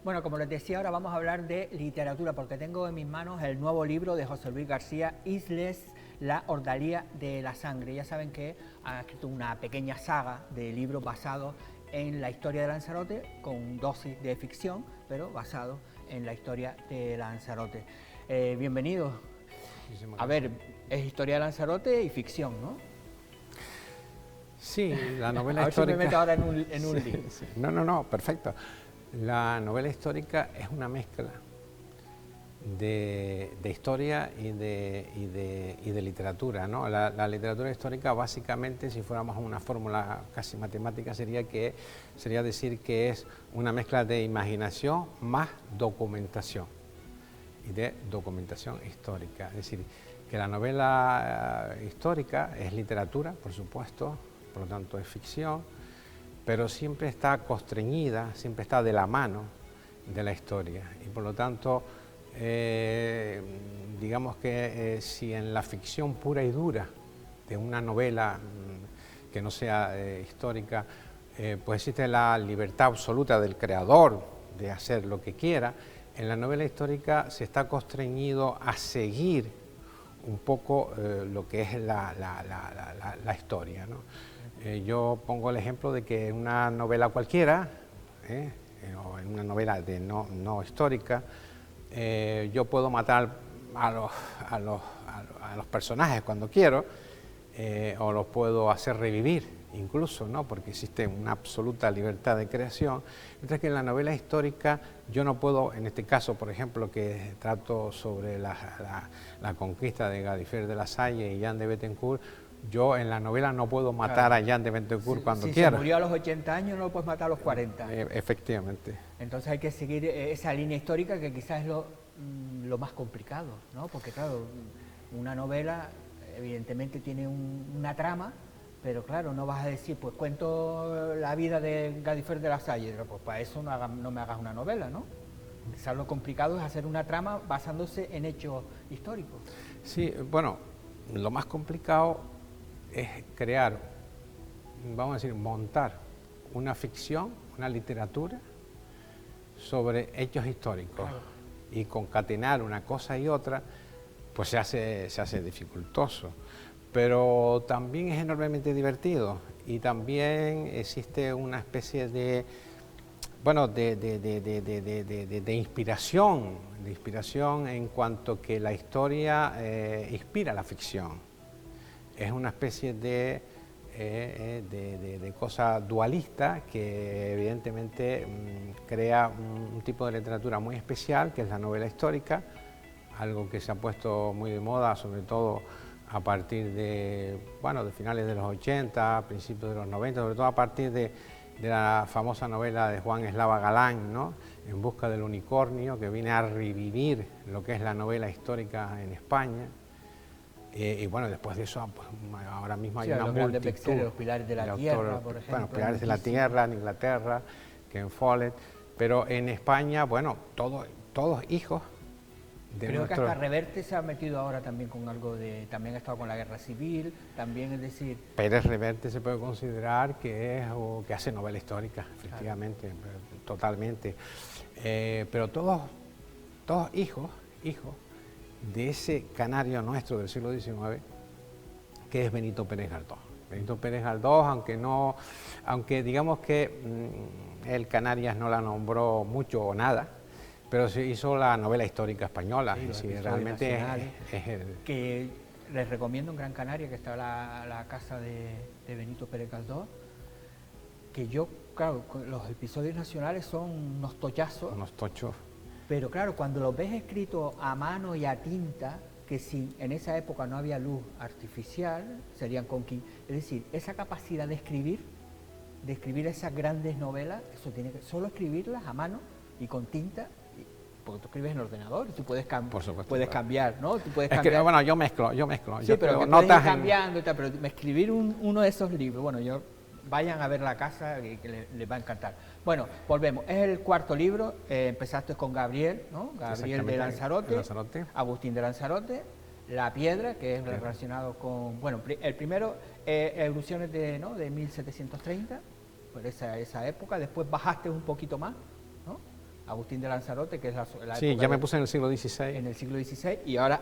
Bueno, como les decía, ahora vamos a hablar de literatura, porque tengo en mis manos el nuevo libro de José Luis García Isles, La Ordalía de la Sangre. Ya saben que ha escrito una pequeña saga de libros basados en la historia de Lanzarote, con dosis de ficción, pero basado en la historia de Lanzarote. Bienvenido. A ver, es historia de Lanzarote y ficción, ¿no? Sí, la novela a ver histórica... si me meto ahora en un sí, lío. sí. No, perfecto. La novela histórica es una mezcla de historia y de literatura, ¿no? La literatura histórica, básicamente, si fuéramos a una fórmula casi matemática, sería decir que es una mezcla de imaginación más documentación, y de documentación histórica. Es decir, que la novela histórica es literatura, por supuesto, por lo tanto es ficción, pero siempre está constreñida, siempre está de la mano de la historia, y por lo tanto, digamos que si en la ficción pura y dura de una novela que no sea histórica, pues existe la libertad absoluta del creador de hacer lo que quiera, en la novela histórica se está constreñido a seguir un poco lo que es la historia, ¿no? Yo pongo el ejemplo de que en una novela cualquiera, o en una novela no histórica, yo puedo matar a los personajes cuando quiero, o los puedo hacer revivir incluso, ¿no? Porque existe una absoluta libertad de creación, mientras que en la novela histórica yo no puedo, en este caso, por ejemplo, que trato sobre la conquista de Gadifer de la Salle y Jean de Bettencourt, yo en la novela no puedo matar a Jean de Bettencourt cuando quiera. Si se murió a los 80 años, no lo puedes matar a los 40. Efectivamente. Entonces hay que seguir esa línea histórica, que quizás es lo más complicado, ¿no? Porque claro, una novela evidentemente tiene una trama, pero claro, no vas a decir, pues cuento la vida de Gadifer de la Salle, pues para eso no me hagas una novela, ¿no? Quizás lo complicado es hacer una trama basándose en hechos históricos. Sí, bueno, lo más complicado es crear, vamos a decir, montar una ficción, una literatura sobre hechos históricos. Claro. Y concatenar una cosa y otra, pues se hace dificultoso. Pero también es enormemente divertido, y también existe una especie de, bueno, de inspiración en cuanto que la historia inspira la ficción. Es una especie de cosa dualista que evidentemente crea un tipo de literatura muy especial, que es la novela histórica, algo que se ha puesto muy de moda, sobre todo a partir de finales de los 80, principios de los 90, sobre todo a partir de la famosa novela de Juan Eslava Galán, ¿no? En busca del unicornio, que viene a revivir lo que es la novela histórica en España. Y bueno, después de eso, pues, ahora mismo hay una multitud. Los Pilares de la Tierra, por ejemplo. Bueno, Pilares de la Tierra en Inglaterra, Ken Follett, pero en España, bueno, todos hijos. Creo que hasta Reverte se ha metido ahora también con algo de... También ha estado con la Guerra Civil, también, es decir... Pérez Reverte se puede considerar que hace novela histórica, efectivamente, claro. Totalmente. Pero todos hijos de ese canario nuestro del siglo XIX, que es Benito Pérez Galdós. Benito Pérez Galdós, aunque digamos que el Canarias no la nombró mucho o nada, pero se hizo la novela histórica española, sí, realmente es que les recomiendo en Gran Canaria, que está la casa de Benito Pérez Galdós, que yo, claro, los episodios nacionales son unos tochazos. Unos tochos. Pero claro, cuando los ves escritos a mano y a tinta, que si en esa época no había luz artificial, serían es decir, esa capacidad de escribir esas grandes novelas, eso tiene que solo escribirlas a mano y con tinta, porque tú escribes en ordenador y tú puedes cambiar, ¿no? Tú puedes cambiar. Que, bueno, yo mezclo. Sí, pero que puedes ir cambiando y tal, pero escribir uno de esos libros, bueno, vayan a ver la casa, que les va a encantar. Bueno, volvemos. Es el cuarto libro. Empezaste con Gabriel, ¿no? Gabriel de Lanzarote, Agustín de Lanzarote, La Piedra, que es relacionado con... Bueno, el primero, Erupciones de 1730, por esa época. Después bajaste un poquito más, ¿no? Agustín de Lanzarote, que es la Sí, época ya me puse en el siglo XVI. en el siglo XVI, y ahora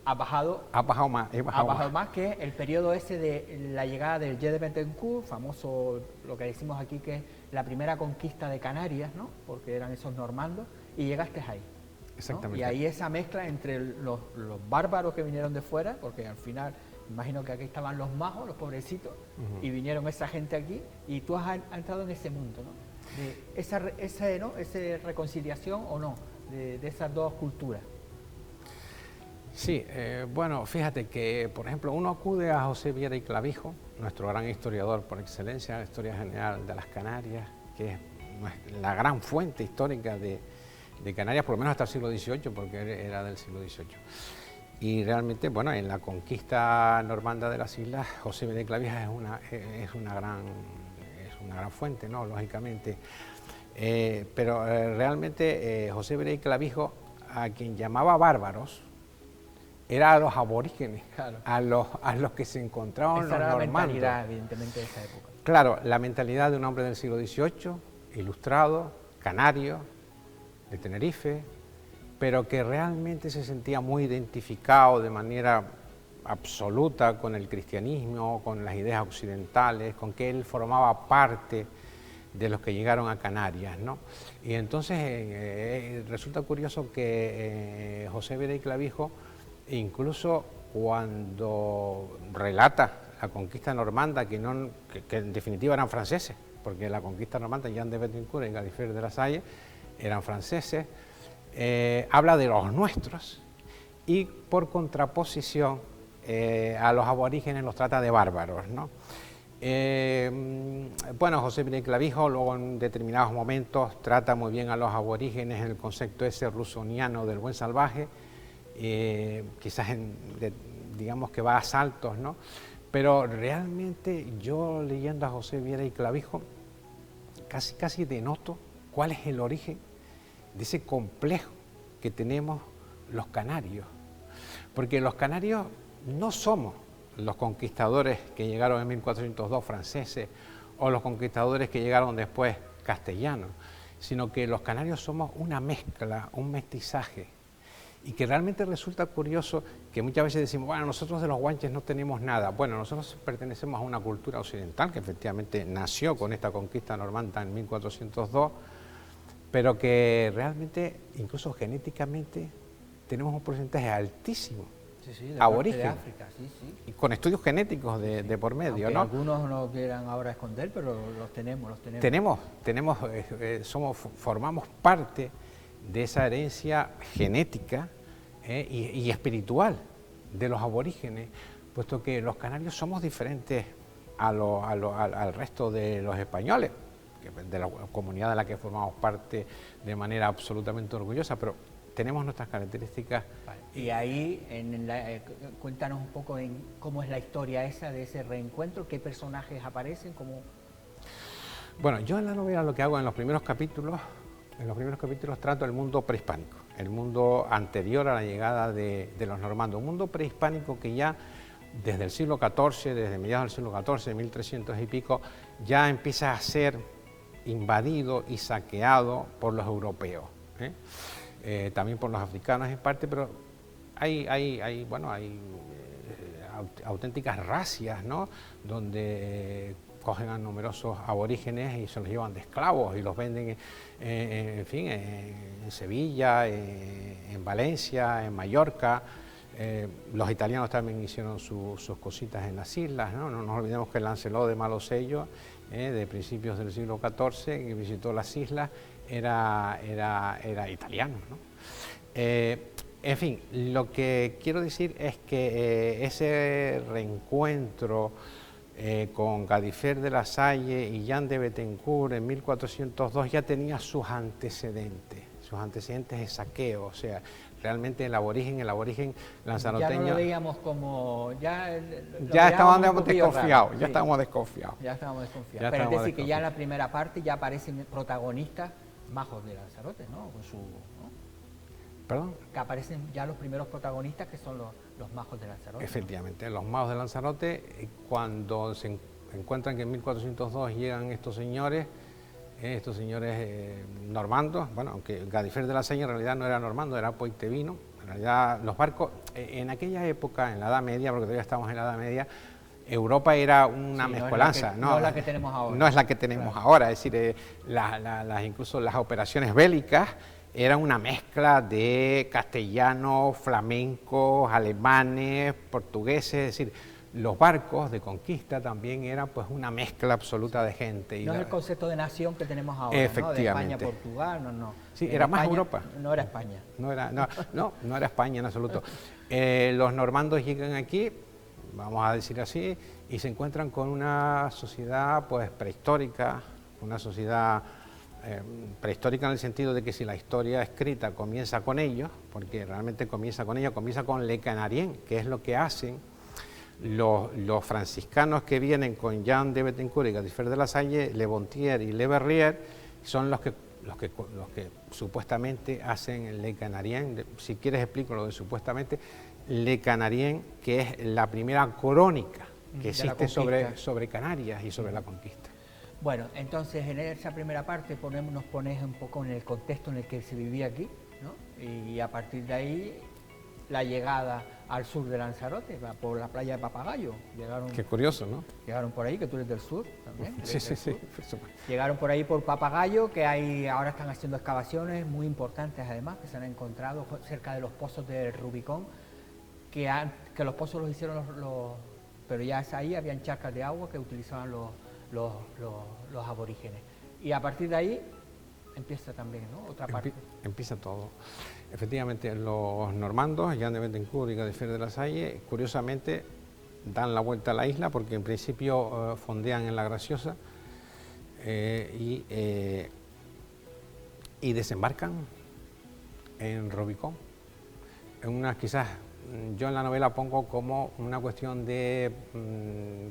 ha bajado He bajado más. más, que el periodo ese de la llegada del Jet de Betancourt, famoso, lo que decimos aquí que es la primera conquista de Canarias, ¿no? Porque eran esos normandos, y llegaste ahí, ¿no? Exactamente. Y ahí esa mezcla entre los bárbaros que vinieron de fuera, porque al final, imagino que aquí estaban los majos, los pobrecitos, y vinieron esa gente aquí, y tú has entrado en ese mundo, ¿no? De esa reconciliación o no, de esas dos culturas. Sí, bueno, fíjate que, por ejemplo, uno acude a José Viera y Clavijo, nuestro gran historiador por excelencia, la historia general de las Canarias, que es la gran fuente histórica de Canarias, por lo menos hasta el siglo XVIII, porque era del siglo XVIII. Y realmente, bueno, en la conquista normanda de las islas, José Viera y Clavijo es una gran fuente, ¿no? Lógicamente. Pero realmente José Viera y Clavijo, a quien llamaba bárbaros, era a los aborígenes, Claro. a los que se encontraban Esa los era la normandos. mentalidad, evidentemente, de esa época. Claro, la mentalidad de un hombre del siglo XVIII, ilustrado, canario, de Tenerife, pero que realmente se sentía muy identificado de manera absoluta con el cristianismo, con las ideas occidentales, con que él formaba parte de los que llegaron a Canarias, ¿no? Y entonces resulta curioso que José Viera y Clavijo, incluso cuando relata la conquista normanda, que en definitiva eran franceses, porque la conquista normanda, Jan de Betancourt y Gadifer de la Salle, eran franceses, habla de los nuestros y por contraposición a los aborígenes los trata de bárbaros, ¿no? Bueno, José Viera y Clavijo luego en determinados momentos trata muy bien a los aborígenes en el concepto ese rusoniano del buen salvaje, quizás digamos que va a saltos, ¿no? Pero realmente yo leyendo a José Viera y Clavijo casi denoto cuál es el origen de ese complejo que tenemos los canarios, porque los canarios no somos los conquistadores que llegaron en 1402 franceses o los conquistadores que llegaron después castellanos, sino que los canarios somos una mezcla, un mestizaje, y que realmente resulta curioso que muchas veces decimos, bueno, nosotros de los guanches no tenemos nada. Bueno, nosotros pertenecemos a una cultura occidental que efectivamente nació con esta conquista normanda en 1402, pero que realmente, incluso genéticamente, tenemos un porcentaje altísimo. Sí, de aborigen, parte de África, sí. y con estudios genéticos de por medio, Aunque ¿no? algunos no quieran ahora esconder, pero los tenemos. Formamos parte de esa herencia genética y espiritual de los aborígenes, puesto que los canarios somos diferentes al resto de los españoles, de la comunidad de la que formamos parte de manera absolutamente orgullosa, pero tenemos nuestras características. Vale. Y ahí, cuéntanos un poco en cómo es la historia esa de ese reencuentro, qué personajes aparecen, cómo... Bueno, yo en la novela lo que hago en los primeros capítulos trato el mundo prehispánico, el mundo anterior a la llegada de los normandos, un mundo prehispánico que ya desde el siglo XIV, desde mediados del siglo XIV, 1300 y pico, ya empieza a ser invadido y saqueado por los europeos, también por los africanos en parte, pero hay auténticas racias, ¿no? Donde cogen a numerosos aborígenes y se los llevan de esclavos y los venden, en fin, en Sevilla, en Valencia, en Mallorca. Los italianos también hicieron sus cositas en las islas, ¿no? No nos olvidemos que Lancelot de Malosello, de principios del siglo XIV, que visitó las islas, era italiano, ¿no? En fin, lo que quiero decir es que ese reencuentro con Gadifer de la Salle y Jan de Betancourt en 1402 ya tenía sus antecedentes de saqueo, o sea, realmente el aborigen lanzaroteño... Ya no lo veíamos como... Ya estábamos desconfiados, ya estábamos desconfiados. Pero es decir, que ya en la primera parte ya aparecen protagonistas majos de Lanzarote, ¿no? ¿Perdón? Que aparecen ya los primeros protagonistas que son los majos de Lanzarote. Efectivamente, los majos de Lanzarote, cuando se encuentran que en 1402 llegan estos señores, estos señores normandos, bueno, aunque Gadifer de la Salle en realidad no era normando, era poitevino. En realidad los barcos, en aquella época, en la Edad Media, porque todavía estamos en la Edad Media, Europa era una mezcolanza, no es la que tenemos ahora. No es la que tenemos ahora, es decir, incluso las operaciones bélicas eran una mezcla de castellanos, flamencos, alemanes, portugueses, es decir, los barcos de conquista también eran pues una mezcla absoluta de gente. No es el concepto de nación que tenemos ahora, efectivamente. ¿no? De España, Portugal, no. Sí, era más Europa. No era España. No era España en absoluto. Los normandos llegan aquí, vamos a decir así, y se encuentran con una sociedad pues prehistórica, una sociedad prehistórica en el sentido de que si la historia escrita comienza con ellos, porque realmente comienza con ellos, comienza con Le Canarien, que es lo que hacen los franciscanos que vienen con Jean de Bettencourt y Gadifer de la Salle, Le Bontier y Le Verrier, son los que supuestamente hacen Le Canarien. Si quieres explico lo de supuestamente. Le Canarien, que es la primera crónica que existe sobre Canarias y sobre la conquista. Bueno, entonces en esa primera parte nos pones un poco en el contexto en el que se vivía aquí, ¿no? Y a partir de ahí la llegada al sur de Lanzarote, por la playa de Papagayo. Qué curioso, ¿no? Llegaron por ahí, que tú eres del sur también. Sí. Llegaron por ahí por Papagayo, que ahora están haciendo excavaciones muy importantes además, que se han encontrado cerca de los pozos del Rubicón, que los pozos los hicieron pero ya ahí habían charcas de agua que utilizaban los aborígenes. Y a partir de ahí empieza también, ¿no? Otra parte. Empieza todo. Efectivamente, los normandos, Jean de Bettencourt y Gadifer de la Salle, curiosamente dan la vuelta a la isla porque en principio fondean en La Graciosa y desembarcan en Rubicón. Quizás yo en la novela pongo como una cuestión de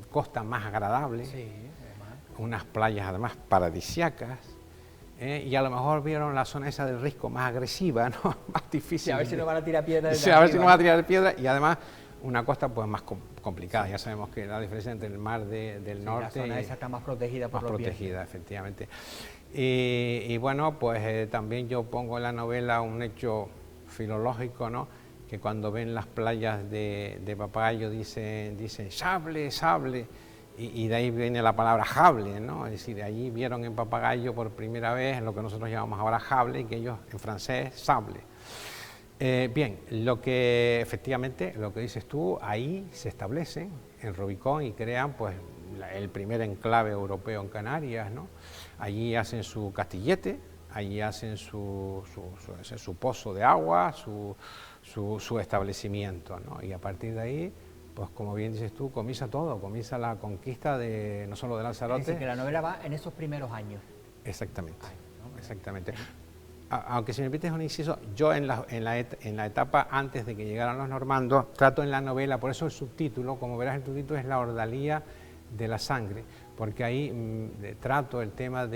costa más agradable, sí, unas playas además paradisíacas. Y a lo mejor vieron la zona esa del Risco más agresiva, ¿no? Más difícil. Sí, a ver si no van a tirar piedras. Sí, a ver si no van a tirar piedras y además una costa pues más complicada. Sí. Ya sabemos que la diferencia entre el mar del norte... La zona esa está más protegida por los vientos. Efectivamente. Y bueno, pues también yo pongo en la novela un hecho filológico, ¿no? Que cuando ven las playas de Papagayo dicen sable, sable. Y de ahí viene la palabra jable, ¿no? Es decir, de allí vieron en Papagayo por primera vez lo que nosotros llamamos ahora jable y que ellos en francés sable. Bien, efectivamente, lo que dices tú, ahí se establecen en Rubicón y crean pues el primer enclave europeo en Canarias, ¿no? Allí hacen su castillete, allí hacen su pozo de agua, su establecimiento, ¿no? Y a partir de ahí, pues como bien dices tú, comienza todo, comienza la conquista no solo de Lanzarote. Es decir, que la novela va en esos primeros años. Exactamente, exactamente. Aunque si me permites un inciso, yo en la etapa antes de que llegaran los normandos, trato en la novela, por eso el subtítulo, como verás el subtítulo es La Ordalía de la Sangre, porque ahí trato el tema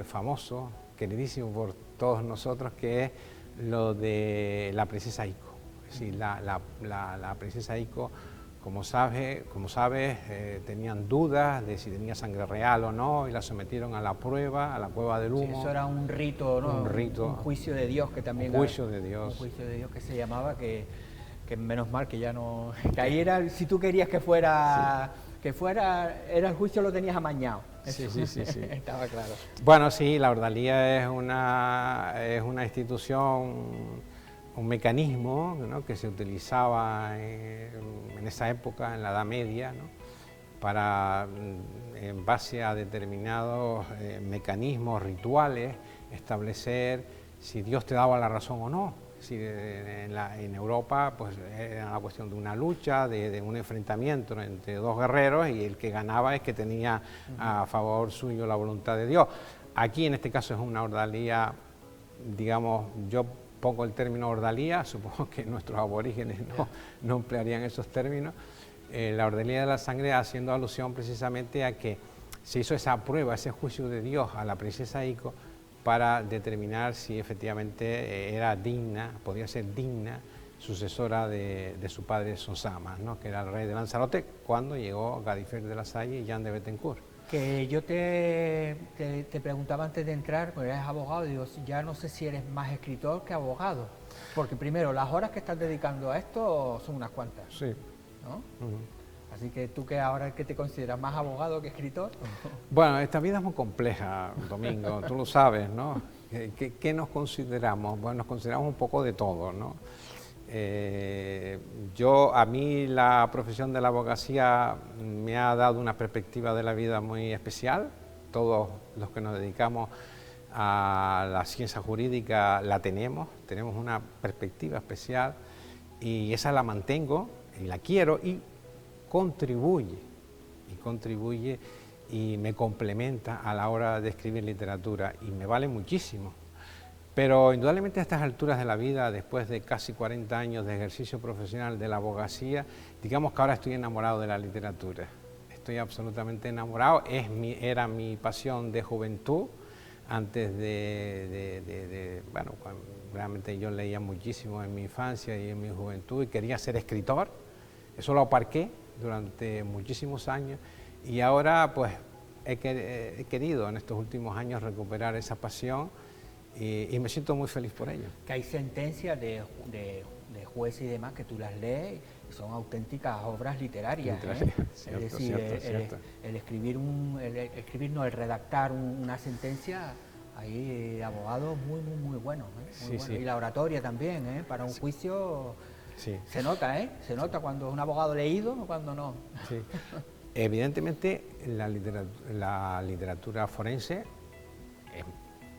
famoso, queridísimo por todos nosotros, que es lo de la princesa Ico. Es decir, la princesa Ico, como sabes, tenían dudas de si tenía sangre real o no y la sometieron a la prueba, a la cueva del humo. Sí, eso era un rito, ¿no? Un juicio de Dios que también... Un juicio de Dios. Un juicio de Dios que se llamaba, que menos mal que ya no... Que ahí era, si tú querías que fuera... Sí. Era el juicio, lo tenías amañado. Sí. Estaba claro. Bueno, sí, la ordalía es una institución, un mecanismo, ¿no? Que se utilizaba en esa época, en la Edad Media, ¿no? Para, en base a determinados mecanismos rituales, establecer si Dios te daba la razón o no. Si en Europa pues era la cuestión de una lucha, de un enfrentamiento entre dos guerreros y el que ganaba es que tenía a favor suyo la voluntad de Dios. Aquí en este caso es una ordalía, digamos, yo pongo el término ordalía, supongo que nuestros aborígenes no emplearían esos términos. La ordalía de la sangre haciendo alusión precisamente a que se hizo esa prueba, ese juicio de Dios a la princesa Ico para determinar si efectivamente era digna, podía ser digna sucesora de su padre Sosama, ¿no? Que era el rey de Lanzarote cuando llegó Gadifer de la Salle y Jean de Bettencourt. Que yo te preguntaba antes de entrar, porque eres abogado, digo, ya no sé si eres más escritor que abogado, porque primero, las horas que estás dedicando a esto son unas cuantas, Sí. ¿no? Así que tú que ahora que te consideras más abogado que escritor. Bueno, esta vida es muy compleja, Domingo, tú lo sabes, ¿no? ¿Qué nos consideramos? Bueno, nos consideramos un poco de todo, ¿no? A mí la profesión de la abogacía me ha dado una perspectiva de la vida muy especial. Todos los que nos dedicamos a la ciencia jurídica la tenemos una perspectiva especial y esa la mantengo y la quiero y contribuye y me complementa a la hora de escribir literatura y me vale muchísimo. Pero indudablemente a estas alturas de la vida, después de casi 40 años de ejercicio profesional de la abogacía, digamos que ahora estoy enamorado de la literatura. Estoy absolutamente enamorado, era mi pasión de juventud, antes bueno, realmente yo leía muchísimo en mi infancia y en mi juventud y quería ser escritor. Eso lo aparqué durante muchísimos años y ahora pues he querido en estos últimos años recuperar esa pasión y me siento muy feliz por ello. Que hay sentencias de jueces y demás que tú las lees y son auténticas obras literarias. Cierto, es decir, cierto. el redactar una sentencia, hay abogados muy buenos. Muy buenos. Y la oratoria también, para un juicio se nota, se nota cuando es un abogado leído o cuando no. Sí. Evidentemente la literatura forense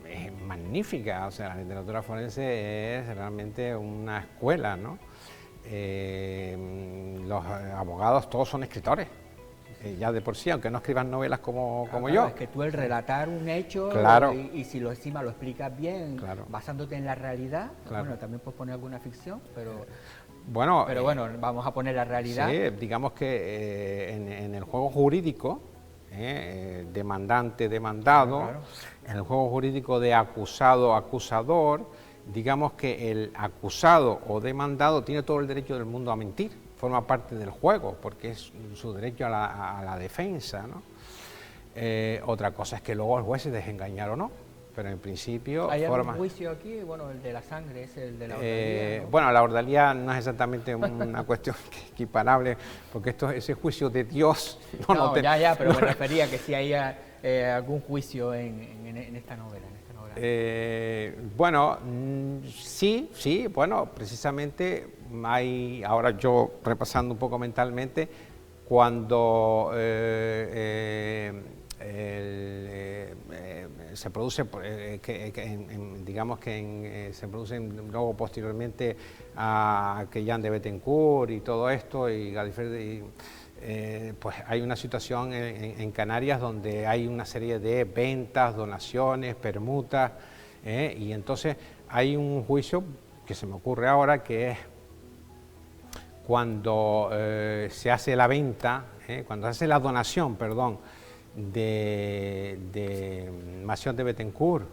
es magnífica, o sea, la literatura forense es realmente una escuela, ¿no? Los abogados todos son escritores, ya de por sí, aunque no escriban novelas como yo. Es que tú el relatar un hecho, claro, y si lo encima lo explicas bien, claro, basándote en la realidad, claro. Bueno, también puedes poner alguna ficción, pero bueno, vamos a poner la realidad. Sí, digamos que en el juego jurídico, demandante, demandado, claro. En el juego jurídico de acusado, acusador, digamos que el acusado o demandado tiene todo el derecho del mundo a mentir, forma parte del juego, porque es su derecho a la defensa, ¿no? Otra cosa es que luego el juez se deje engañar o no, pero en principio... ¿Hay algún juicio aquí? Bueno, el de la sangre es el de la ordalía, ¿no? Bueno, la ordalía no es exactamente una cuestión equiparable, porque ese juicio de Dios... Pero me refería que si hay algún juicio en esta novela. Bueno, sí, bueno, precisamente hay, ahora yo repasando un poco mentalmente, cuando se produce, se producen luego posteriormente a Kellán de Bethencourt y todo esto, y Gallifrey, pues hay una situación en Canarias donde hay una serie de ventas, donaciones, permutas, y entonces hay un juicio que se me ocurre ahora que es cuando se hace la venta, cuando se hace la donación, perdón, de Mansión de Bethencourt,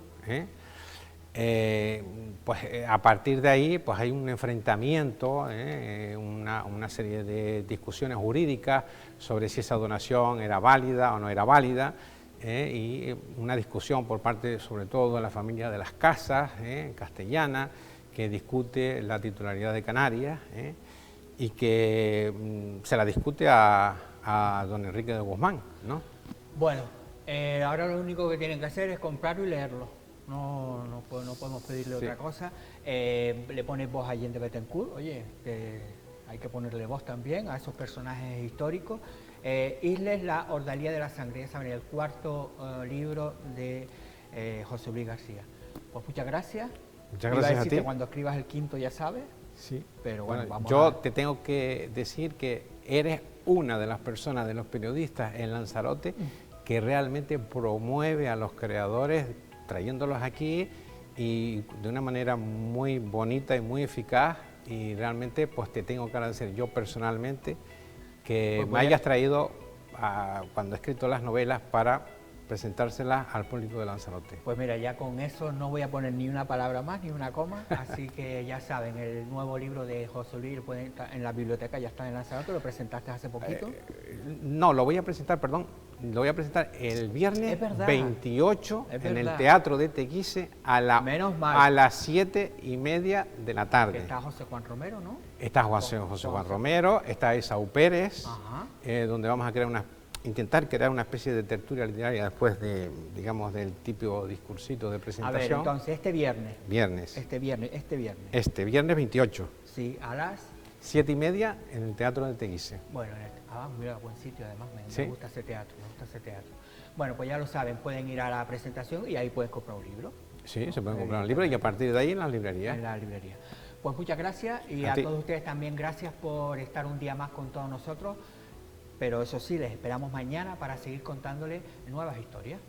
pues a partir de ahí pues hay un enfrentamiento, una serie de discusiones jurídicas sobre si esa donación era válida o no era válida, y una discusión por parte sobre todo de la familia de las Casas, castellana, que discute la titularidad de Canarias, y que se la discute a don Enrique de Guzmán, ¿no? Bueno, ahora lo único que tienen que hacer es comprarlo y leerlo. No podemos pedirle otra cosa. Le pones voz a Allende Bethencourt, oye, hay que ponerle voz también a esos personajes históricos. Isles, la ordalía de la sangre, ya saben, el cuarto libro de José Luis García. Pues muchas gracias. Muchas gracias a ti. Cuando escribas el quinto ya sabes. Sí. Pero bueno, yo te tengo que decir que eres una de las personas, de los periodistas en Lanzarote, que realmente promueve a los creadores trayéndolos aquí y de una manera muy bonita y muy eficaz, y realmente pues te tengo que agradecer yo personalmente que me hayas traído cuando he escrito las novelas para presentárselas al público de Lanzarote. Pues mira, ya con eso no voy a poner ni una palabra más, ni una coma, así que ya saben, el nuevo libro de José Luis en la biblioteca, ya está en Lanzarote, lo presentaste hace poquito. No, lo voy a presentar, perdón, lo voy a presentar el viernes Es verdad. 28 Es en el verdad. Teatro de Teguise Menos mal. a las 7:30 de la Que tarde. está José Juan Romero, ¿no? Está José Juan Romero, está Esaú Pérez, Ajá. donde vamos a intentar crear una especie de tertulia literaria después de, digamos, del típico discursito de A ver, presentación. entonces este viernes, Este viernes 28, sí, a las... 7:30 en el Teatro de Teguise. Bueno, mira, buen sitio además, Sí. me gusta ese teatro, Bueno, pues ya lo saben, pueden ir a la presentación y ahí pueden comprar un libro Sí, se pueden comprar un libro y a partir de ahí en las librerías. en la librería. Pues muchas gracias y A a ti. todos ustedes también gracias por estar un día más con todos nosotros, pero eso sí, les esperamos mañana para seguir contándoles nuevas historias.